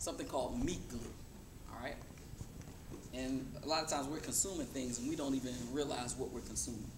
something called meat glue. All right, and a lot of times we're consuming things and we don't even realize what we're consuming.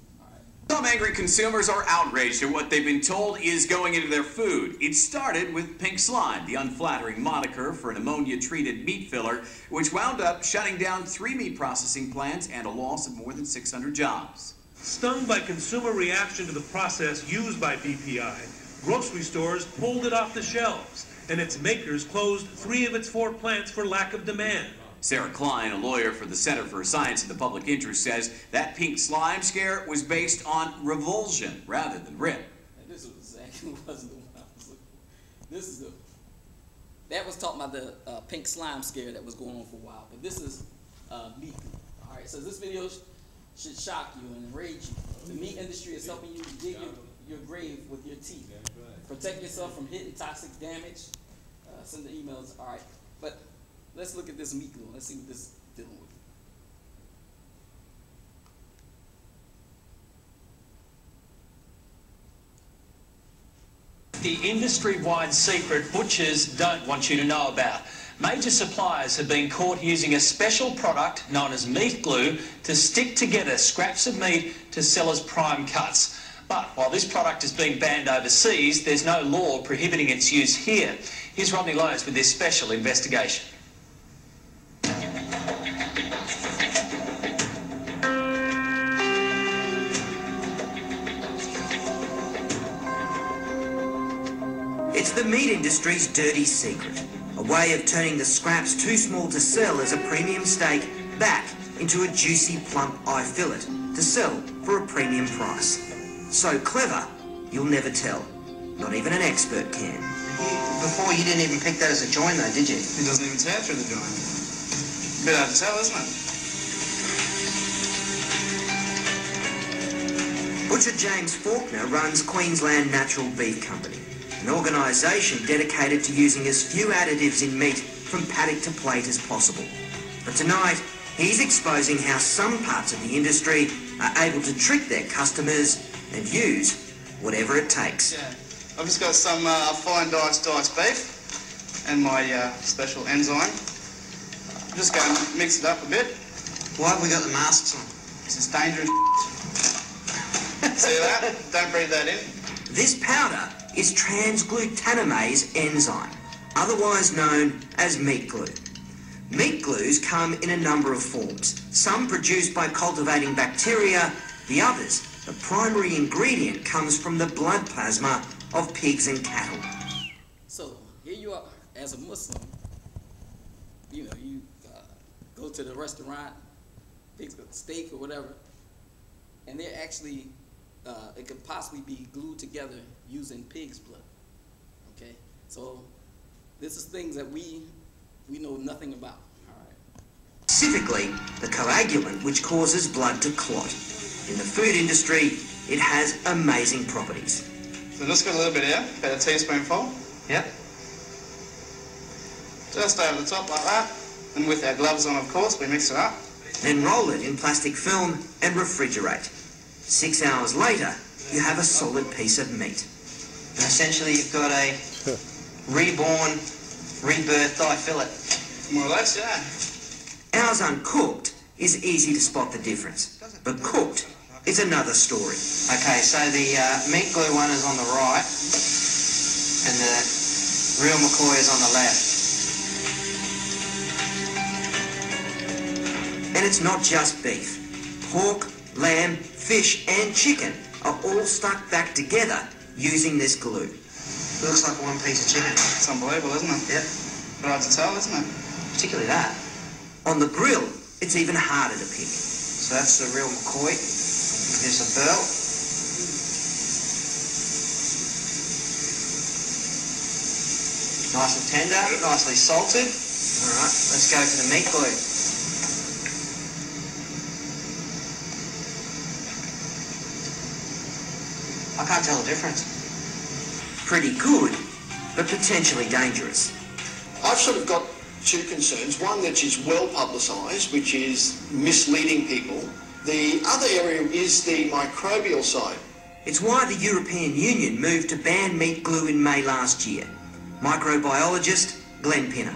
Some angry consumers are outraged at what they've been told is going into their food. It started with pink slime, the unflattering moniker for an ammonia-treated meat filler, which wound up shutting down 3 meat processing plants and a loss of more than 600 jobs. Stung by consumer reaction to the process used by BPI, grocery stores pulled it off the shelves, and its makers closed 3 of its 4 plants for lack of demand. Sarah Klein, a lawyer for the Center for Science and the Public Interest, says that pink slime scare was based on revulsion rather than rip. And this was exactly wasn't the one I was looking for. This is that was talking about the pink slime scare that was going on for a while, but this is meat glue. All right, so this video should shock you and enrage you. The meat industry is helping you dig your grave with your teeth. Protect yourself from hidden toxic damage. Send the emails. All right, but let's look at this meat glue. Let's see what this is dealing with. The industry-wide secret butchers don't want you to know about. Major suppliers have been caught using a special product known as meat glue to stick together scraps of meat to sell as prime cuts. But while this product is being banned overseas, there's no law prohibiting its use here. Here's Rodney Lowe's with this special investigation. It's the meat industry's dirty secret, a way of turning the scraps too small to sell as a premium steak back into a juicy plump eye fillet to sell for a premium price. So clever, you'll never tell. Not even an expert can. Before, you didn't even pick that as a join though, did you? It doesn't even tear through the joint. Bit hard to tell, isn't it? Butcher James Faulkner runs Queensland Natural Beef Company, an organisation dedicated to using as few additives in meat from paddock to plate as possible. But tonight, he's exposing how some parts of the industry are able to trick their customers and use whatever it takes. Yeah. I've just got some fine diced beef and my special enzyme. I'm just going to mix it up a bit. Why have we got the masks on? This is dangerous. See that? Don't breathe that in. This powder is transglutaminase enzyme, otherwise known as meat glue. Meat glues come in a number of forms, some produced by cultivating bacteria, the others, the primary ingredient comes from the blood plasma of pigs and cattle. So here you are as a Muslim, you know, you go to the restaurant, pick a steak or whatever, and they're actually, it could possibly be glued together using pig's blood, okay? So this is things that we know nothing about, all right? Specifically, the coagulant which causes blood to clot. In the food industry, it has amazing properties. So just got a little bit here, about a teaspoonful. Yep. Just over the top like that. And with our gloves on, of course, we mix it up. Then roll it in plastic film and refrigerate. 6 hours later, you have a solid piece of meat. And essentially you've got a reborn, rebirthed eye fillet. More or less, yeah. Ours uncooked is easy to spot the difference, but cooked is another story. Okay, so the meat glue one is on the right, and the real McCoy is on the left. And it's not just beef. Pork, lamb, fish and chicken are all stuck back together using this glue. It looks like one piece of chicken. It's unbelievable, isn't it? Yep. Hard to tell, isn't it? Particularly that. On the grill, it's even harder to pick. So that's the real McCoy. Here's a burl. Nice and tender, nicely salted. All right, let's go for the meat glue. I can't tell the difference. Pretty good, but potentially dangerous. I've sort of got 2 concerns. One that is well publicised, which is misleading people. The other area is the microbial side. It's why the European Union moved to ban meat glue in May last year. Microbiologist Glenn Pinner.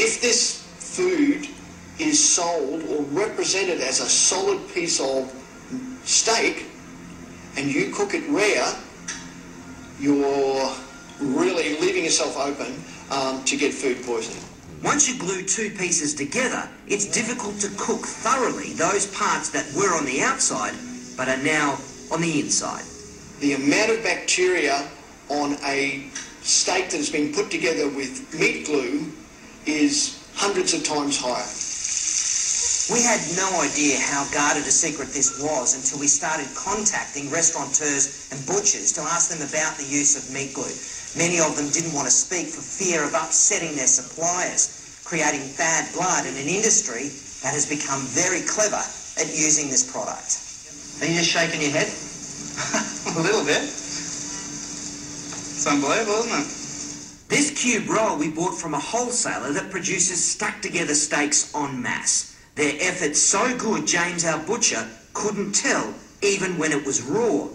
If this food is sold or represented as a solid piece of steak and you cook it rare, you're really leaving yourself open to get food poisoning. Once you glue two pieces together, it's difficult to cook thoroughly those parts that were on the outside but are now on the inside. The amount of bacteria on a steak that has been put together with meat glue is hundreds of times higher. We had no idea how guarded a secret this was until we started contacting restaurateurs and butchers to ask them about the use of meat glue. Many of them didn't want to speak for fear of upsetting their suppliers, creating bad blood in an industry that has become very clever at using this product. Are you just shaking your head? A little bit. It's unbelievable, isn't it? This cube roll we bought from a wholesaler that produces stuck-together steaks en masse. Their effort's so good, James, our butcher, couldn't tell even when it was raw.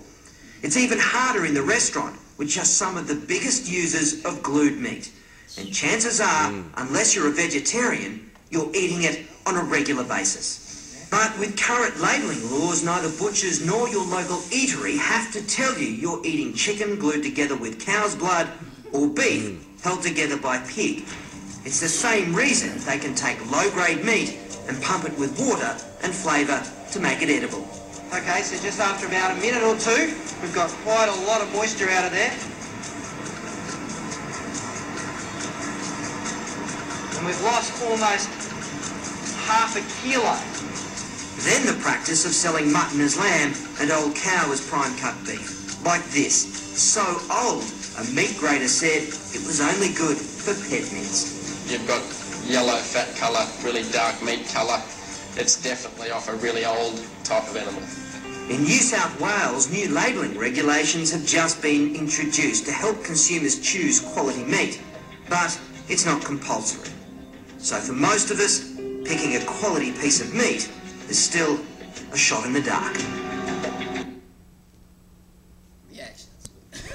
It's even harder in the restaurant, which are some of the biggest users of glued meat. And chances are, unless you're a vegetarian, you're eating it on a regular basis. But with current labelling laws, neither butchers nor your local eatery have to tell you you're eating chicken glued together with cow's blood or beef held together by pig. It's the same reason they can take low-grade meat and pump it with water and flavour to make it edible. Okay, so just after about a minute or two, we've got quite a lot of moisture out of there. And we've lost almost half a kilo. Then the practice of selling mutton as lamb and old cow as prime cut beef. Like this, so old, a meat grader said it was only good for pet mince. You've got yellow fat colour, really dark meat colour. It's definitely off a really old type of animal. In New South Wales, new labelling regulations have just been introduced to help consumers choose quality meat, but it's not compulsory. So for most of us, picking a quality piece of meat is still a shot in the dark. Reactions.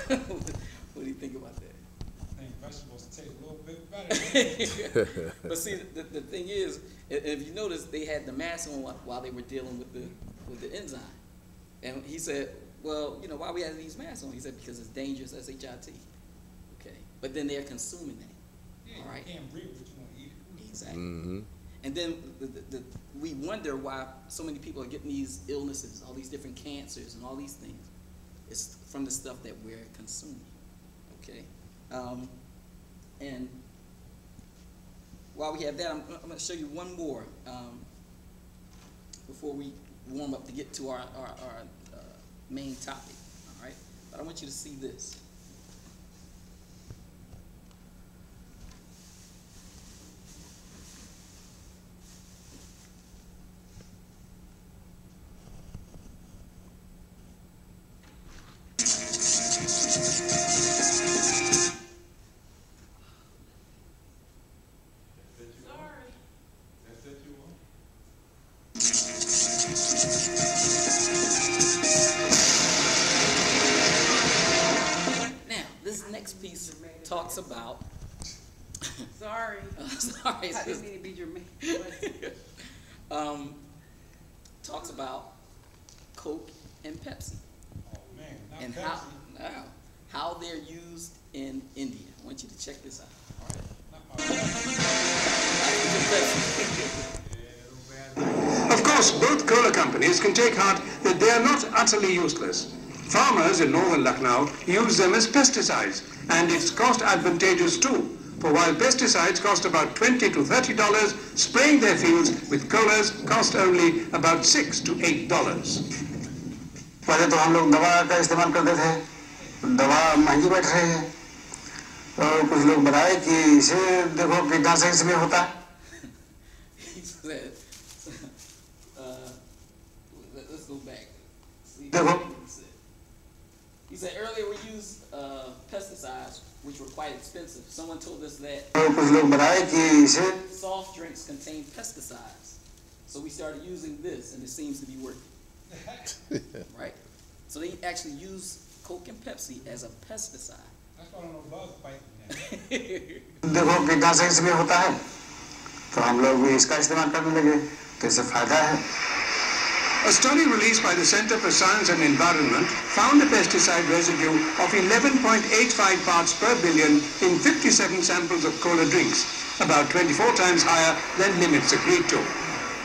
What do you think about that? I think vegetables taste a little bit better. But see, the thing is, if you notice, they had the mask on while they were dealing with the enzyme. And he said, well, you know, why we have these masks on? He said, because it's dangerous as HIT. Okay. But then they're consuming that. Yeah, all right? You can't breathe, but you want to eat it. Exactly. And then we wonder why so many people are getting these illnesses, all these different cancers and all these things. It's from the stuff that we're consuming. Okay. And while we have that, I'm going to show you one more before we warm up to get to our main topic. All right. But I want you to see this. Piece talks about. Sorry. Sorry. I didn't mean to be your man. Talks about Coke and Pepsi. Oh man, not and Pepsi. how they're used in India. I want you to check this out. All right. Of course, both cola companies can take heart that they are not utterly useless. Farmers in northern Lucknow use them as pesticides, and it's cost advantageous too. For while pesticides cost about $20 to $30, spraying their fields with colas cost only about $6 to $8. पहले तो हम लोग दवा का इस्तेमाल करते थे, दवा महंगी बैठ रही है, तो कुछ लोग बताए कि इसे देखो कीटनाशक इसमें होता है. Let's go back. देखो. He said earlier we used pesticides, which were quite expensive. Someone told us that soft drinks contain pesticides. So we started using this, and it seems to be working. Right? So they actually use Coke and Pepsi as a pesticide. That's why I don't know bugs biting now. देखो कीटनाशक इसमें होता है, तो हम लोग भी इसका इस्तेमाल करने लगे, तो इससे फायदा है. A study released by the Center for Science and Environment found a pesticide residue of 11.85 parts per billion in 57 samples of cola drinks, about 24 times higher than limits agreed to.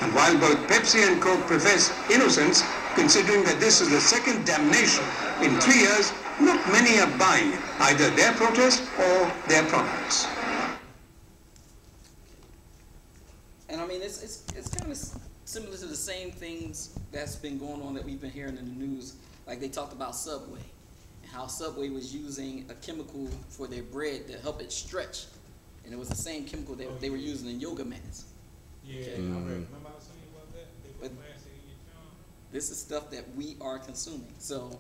And while both Pepsi and Coke profess innocence, considering that this is the second damnation in 3 years, not many are buying either their protest or their products. And I mean, it's kind of similar to the same things that's been going on that we've been hearing in the news. Like they talked about Subway and how Subway was using a chemical for their bread to help it stretch. And it was the same chemical that they were using in yoga mats. Yeah, okay. I remember I was saying about that. They put plastic in your tongue. This is stuff that we are consuming. So,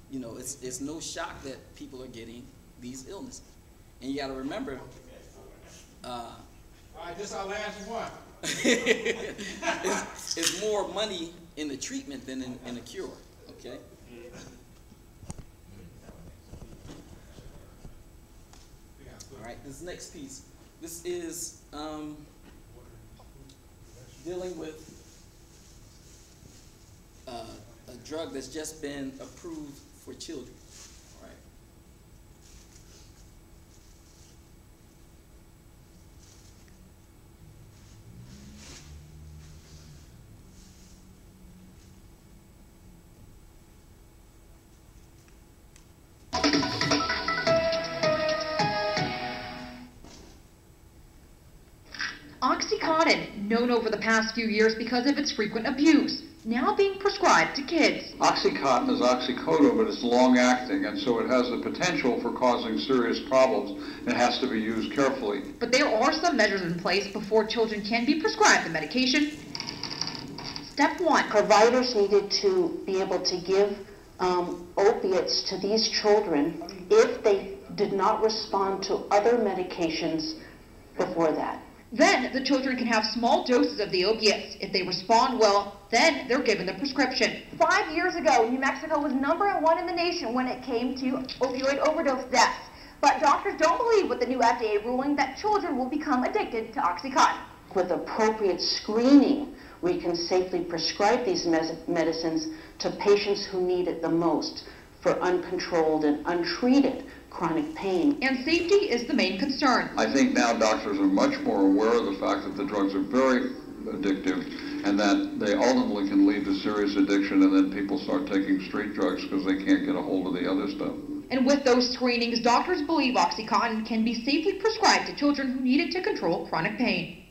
you know, it's no shock that people are getting these illnesses. And you got to remember, all right, this is our last one. it's more money in the treatment than in the cure, okay? All right, this next piece. This is dealing with a drug that's just been approved for children. All right. OxyContin, known over the past few years because of its frequent abuse, now being prescribed to kids. OxyContin is oxycodone, but it's long-acting, and so it has the potential for causing serious problems, and it has to be used carefully. But there are some measures in place before children can be prescribed the medication. Step 1. Providers needed to be able to give opiates to these children if they did not respond to other medications before that. Then the children can have small doses of the opiates. If they respond well, then they're given the prescription. 5 years ago, New Mexico was #1 in the nation when it came to opioid overdose deaths. But doctors don't believe with the new FDA ruling that children will become addicted to OxyContin. With appropriate screening, we can safely prescribe these medicines to patients who need it the most for uncontrolled and untreated chronic pain. And safety is the main concern. I think now doctors are much more aware of the fact that the drugs are very addictive and that they ultimately can lead to serious addiction, and then people start taking street drugs because they can't get a hold of the other stuff. And with those screenings, doctors believe OxyContin can be safely prescribed to children who need it to control chronic pain.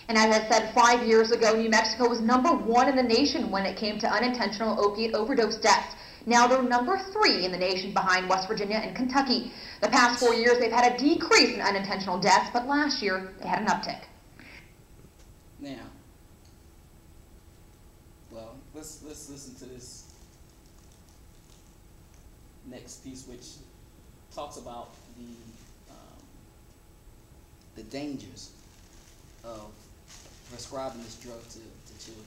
And as I said, 5 years ago, New Mexico was #1 in the nation when it came to unintentional opiate overdose deaths. Now they're #3 in the nation behind West Virginia and Kentucky. The past 4 years, they've had a decrease in unintentional deaths, but last year, they had an uptick. Now, well, let's listen to this next piece, which talks about the dangers of prescribing this drug to children.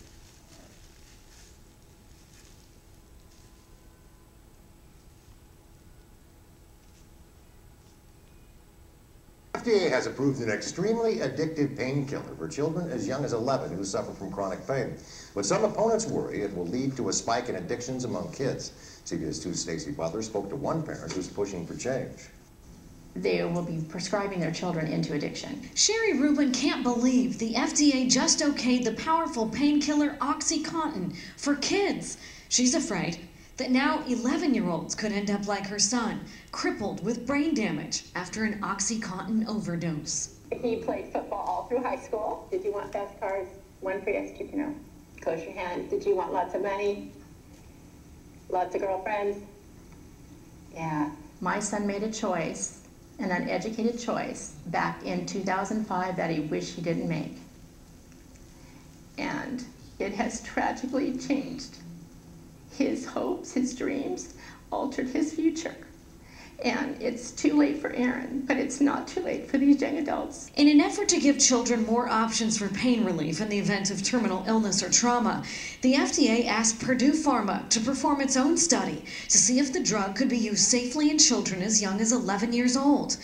FDA has approved an extremely addictive painkiller for children as young as 11 who suffer from chronic pain. But some opponents worry it will lead to a spike in addictions among kids. CBS 2's Stacey Butler spoke to one parent who's pushing for change. They will be prescribing their children into addiction. Sherry Rubin can't believe the FDA just okayed the powerful painkiller OxyContin for kids. She's afraid that now 11-year-olds could end up like her son, crippled with brain damage after an OxyContin overdose. He played football all through high school. Did you want fast cars? One for yes, two for no. Close your hands. Did you want lots of money? Lots of girlfriends? Yeah. My son made a choice, an uneducated choice, back in 2005 that he wished he didn't make. And it has tragically changed his hopes, his dreams, altered his future. And it's too late for Aaron, but it's not too late for these young adults. In an effort to give children more options for pain relief in the event of terminal illness or trauma, the FDA asked Purdue Pharma to perform its own study to see if the drug could be used safely in children as young as 11 years old.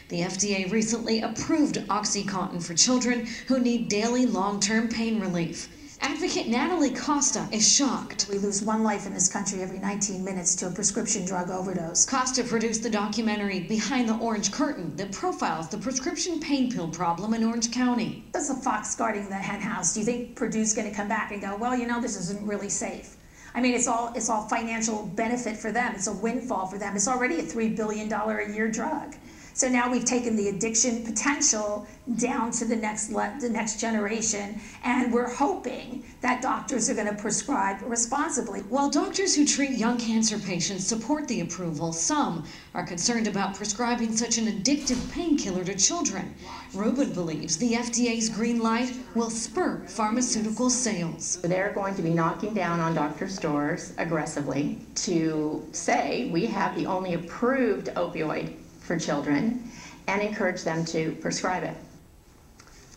The FDA recently approved OxyContin for children who need daily long-term pain relief. Advocate Natalie Costa is shocked. We lose one life in this country every 19 minutes to a prescription drug overdose. Costa produced the documentary Behind the Orange Curtain that profiles the prescription pain pill problem in Orange County. That's the fox guarding the hen house. Do you think Purdue's going to come back and go, well, you know, this isn't really safe? I mean, it's all financial benefit for them. It's a windfall for them. It's already a $3 billion a year drug. So now we've taken the addiction potential down to the next generation, and we're hoping that doctors are going to prescribe responsibly. While doctors who treat young cancer patients support the approval, some are concerned about prescribing such an addictive painkiller to children. Rubin believes the FDA's green light will spur pharmaceutical sales. They're going to be knocking down on doctor stores aggressively to say we have the only approved opioid for children and encourage them to prescribe it.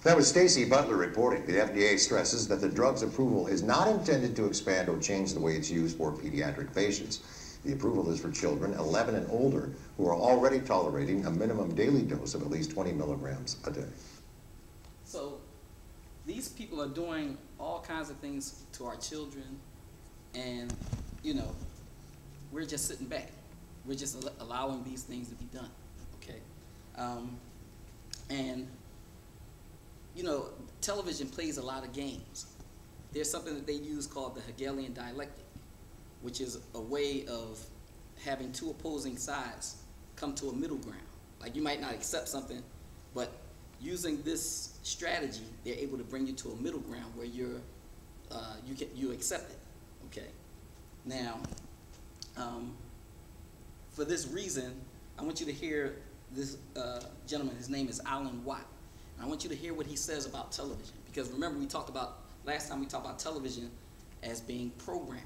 That was Stacy Butler reporting. The FDA stresses that the drug's approval is not intended to expand or change the way it's used for pediatric patients. The approval is for children 11 and older who are already tolerating a minimum daily dose of at least 20 milligrams a day. So these people are doing all kinds of things to our children, and, you know, we're just sitting back. We're just allowing these things to be done, okay? And, you know, television plays a lot of games. There's something that they use called the Hegelian dialectic, which is a way of having two opposing sides come to a middle ground. Like, you might not accept something, but using this strategy, they're able to bring you to a middle ground where you accept it, okay? Now, for this reason, I want you to hear this gentleman. His name is Alan Watt. And I want you to hear what he says about television. Because remember, last time we talked about television as being programming,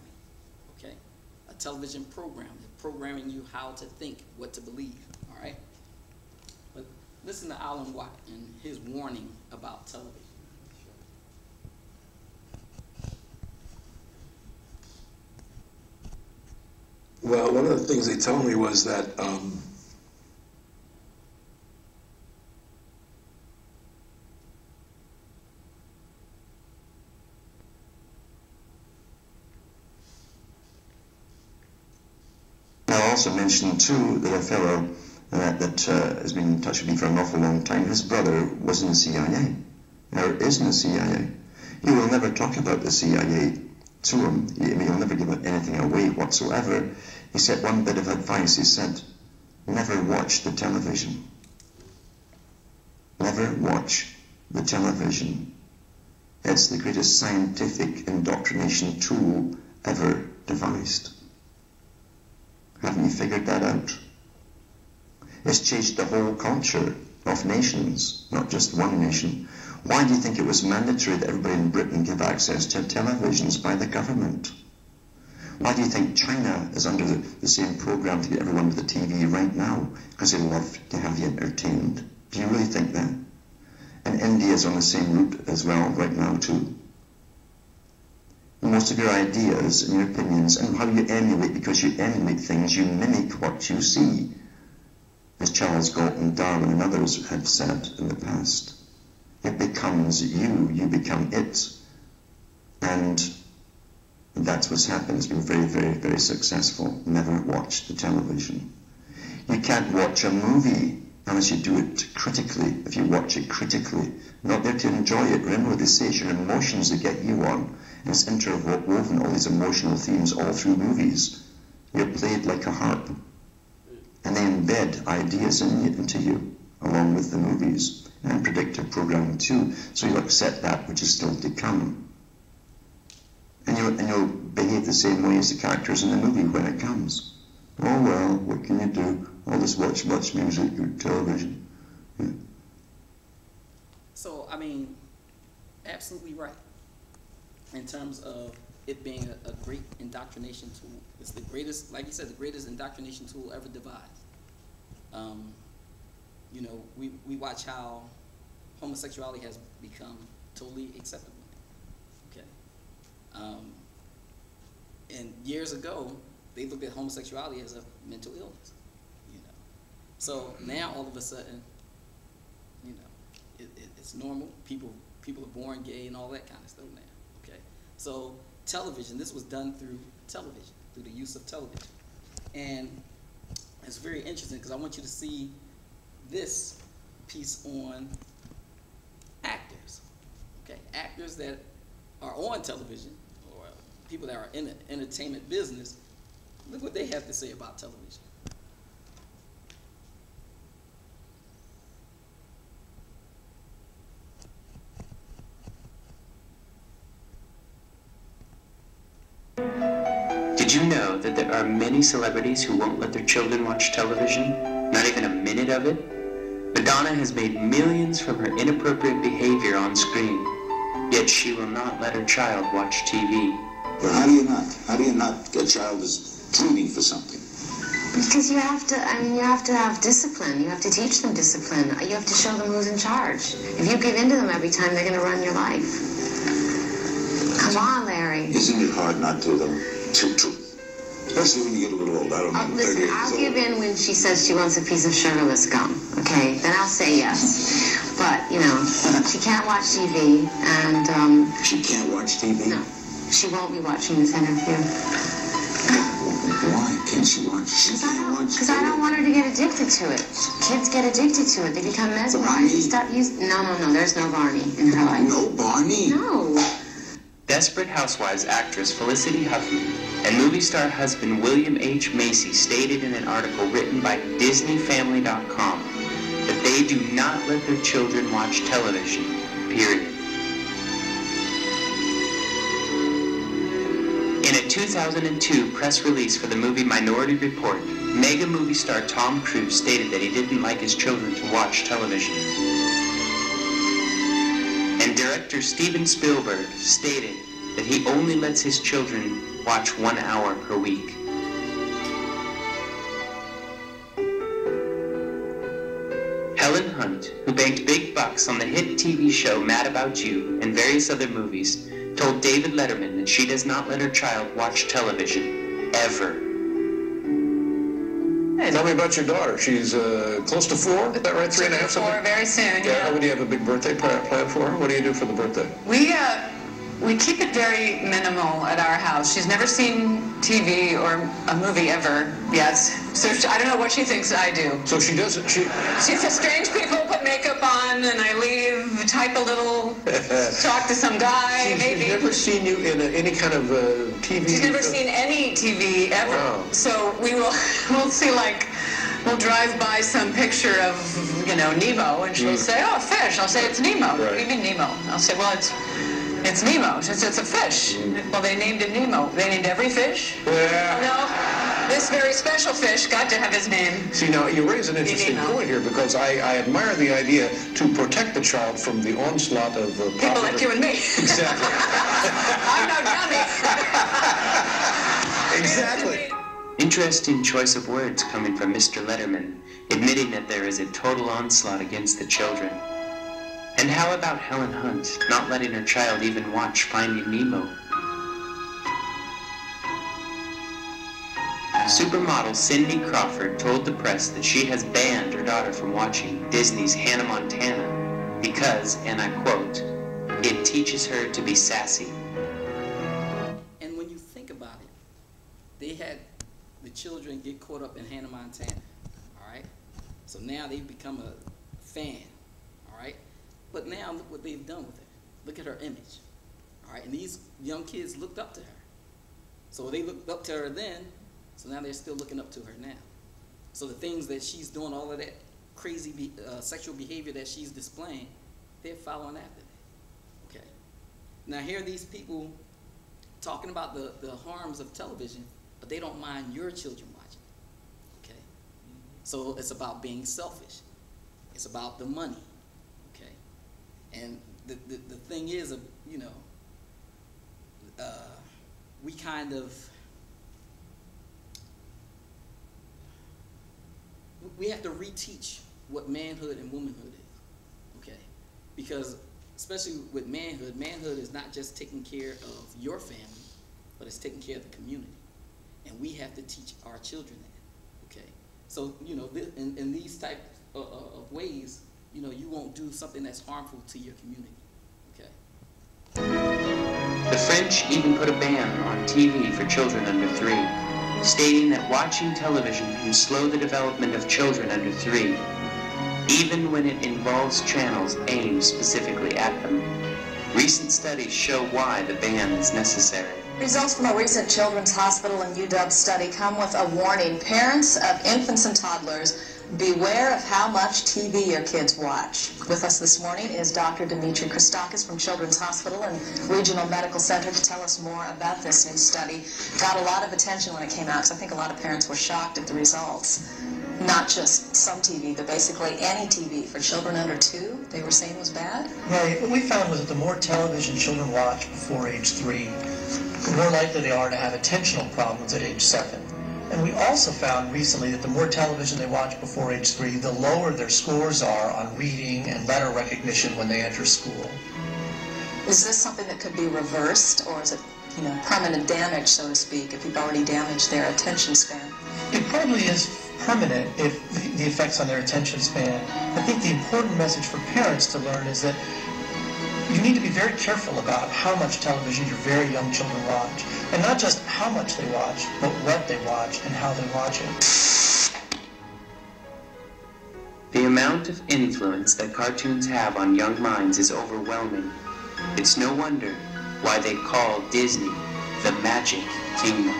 okay? A television program, programming you how to think, what to believe, all right? But listen to Alan Watt and his warning about television. Well, one of the things they told me was that I also mentioned too that a fellow that has been in touch with me for an awful long time, his brother was in the CIA, or is in the CIA. He will never talk about the CIA to him. He'll never give anything away whatsoever. He said one bit of advice. He said, never watch the television. Never watch the television. It's the greatest scientific indoctrination tool ever devised. Haven't you figured that out? It's changed the whole culture of nations, not just one nation. Why do you think it was mandatory that everybody in Britain give access to televisions by the government? Why do you think China is under the same program to get everyone with a TV right now? Because they love to have you entertained. Do you really think that? And India is on the same route as well right now too. Most of your ideas and your opinions and how you emulate, because you emulate things, you mimic what you see. As Charles Galton, Darwin and others have said in the past. It becomes you, you become it. And that's what's happened. It's been very, very, very successful. Never watch the television. You can't watch a movie unless you do it critically. If you watch it critically, not there to enjoy it. Remember what they say, it's your emotions that get you on. And it's interwoven, all these emotional themes all through movies. You're played like a harp. And they embed ideas into you, along with the movies. And predictive programming too. So you'll accept that which is still to come. And you'll behave the same way as the characters in the movie when it comes. Oh well, what can you do? I'll just watch music or television. Yeah. So, I mean, absolutely right. In terms of it being a great indoctrination tool. It's the greatest, like you said, the greatest indoctrination tool ever devised. You know, we watch how homosexuality has become totally acceptable. Okay. And years ago, they looked at homosexuality as a mental illness. You know. So now all of a sudden, it's normal. People are born gay and all that kind of stuff now. Okay, so television. This was done through television, through the use of television, and it's very interesting because I want you to see this piece on actors. Okay, actors that are on television or people that are in the entertainment business. Look what they have to say about television. Did you know that there are many celebrities who won't let their children watch television? Not even a minute of it? Madonna has made millions from her inappropriate behavior on screen, yet she will not let her child watch TV. Well, how do you not? How do you not? A child is pleading for something. Because you have to, you have to have discipline. You have to teach them discipline. You have to show them who's in charge. If you give in to them every time, they're going to run your life. Come on, Larry. Isn't it hard not to, though? Especially when you get a little old. I don't know. Listen, I'll give in when she says she wants a piece of sugarless gum, okay? Then I'll say yes. But, you know, she can't watch TV, and... She can't watch TV? No. She won't be watching this interview. Why can't she watch? Because I don't want her to get addicted to it. Kids get addicted to it. They become mesmerized. You stop using... No, there's no Barney in her life. No Barney? No. Desperate Housewives actress Felicity Huffman and movie star husband William H. Macy stated in an article written by DisneyFamily.com that they do not let their children watch television, period. In a 2002 press release for the movie Minority Report, mega movie star Tom Cruise stated that he didn't like his children to watch television. And director Steven Spielberg stated that he only lets his children watch 1 hour per week. Helen Hunt, who banked big bucks on the hit TV show Mad About You and various other movies, told David Letterman that she does not let her child watch television, ever. Tell me about your daughter. She's close to 4, is that right? 3 and a half, something? 4, very soon, yeah. Would you have a big birthday planned for her? What do you do for the birthday? We keep it very minimal at our house. She's never seen TV or a movie ever yet. So I don't know what she thinks I do. So she doesn't, She says strange people put makeup on and I leave, type a little, talk to some guy, maybe. She's never seen you in any kind of TV? She's never seen any TV ever. Wow. So we'll see, like, we'll drive by some picture of, Nemo, and she'll say, oh, a fish. I'll say, it's Nemo. Right. What do you mean Nemo? I'll say, well, it's Nemo. She says, it's a fish. Well, they named it Nemo. They named every fish? Yeah. No, this very special fish got to have his name. See, now, you raise an interesting point here, because I admire the idea to protect the child from the onslaught of... people like you and me. Exactly. I'm no dummy. Exactly. Interesting choice of words coming from Mr. Letterman, admitting that there is a total onslaught against the children. And how about Helen Hunt not letting her child even watch Finding Nemo? Supermodel Cindy Crawford told the press that she has banned her daughter from watching Disney's Hannah Montana because, and I quote, it teaches her to be sassy. And when you think about it, they had the children get caught up in Hannah Montana, all right? So now they've become a fan, all right? But now look what they've done with her. Look at her image, all right? And these young kids looked up to her. So they looked up to her then, so now they're still looking up to her now. So the things that she's doing, all of that crazy sexual behavior that she's displaying, they're following after that, okay? Now here are these people talking about the harms of television, but they don't mind your children watching, okay? So it's about being selfish. It's about the money, okay? And the thing is, we kind of, we have to reteach what manhood and womanhood is, okay? Because especially with manhood, manhood is not just taking care of your family, but it's taking care of the community. And we have to teach our children that, okay? So, in these type of ways, you know, you won't do something that's harmful to your community. Okay. The French even put a ban on TV for children under 3, stating that watching television can slow the development of children under 3, even when it involves channels aimed specifically at them. Recent studies show why the ban is necessary. Results from a recent Children's Hospital and UW study come with a warning. Parents of infants and toddlers, beware of how much TV your kids watch. With us this morning is Dr. Dimitri Christakis from Children's Hospital and Regional Medical Center to tell us more about this new study. Got a lot of attention when it came out because I think a lot of parents were shocked at the results. Not just some TV, but basically any TV for children under 2, they were saying was bad? Right. What we found was that the more television children watch before age 3, the more likely they are to have attentional problems at age 7. And we also found recently that the more television they watch before age 3, the lower their scores are on reading and letter recognition when they enter school. Is this something that could be reversed, or is it, you know, permanent damage, so to speak, if you've already damaged their attention span? It probably is permanent if the effects on their attention span. I think the important message for parents to learn is that you need to be very careful about how much television your very young children watch. And not just how much they watch, but what they watch and how they watch it. The amount of influence that cartoons have on young minds is overwhelming. It's no wonder why they call Disney the Magic Kingdom.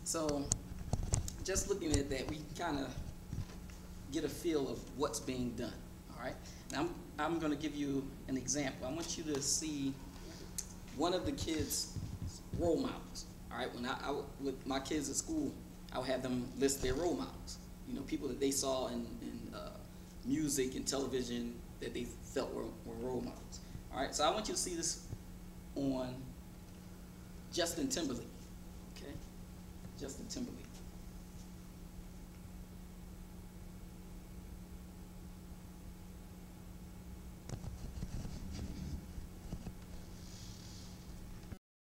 So, just looking at that, we kind of get a feel of what's being done. All right. Now, I'm going to give you an example. I want you to see one of the kids' role models. All right. When I with my kids at school, I would have them list their role models. You know, people that they saw in music and television that they felt were role models. All right. So I want you to see this on Justin Timberlake. Okay. Justin Timberlake.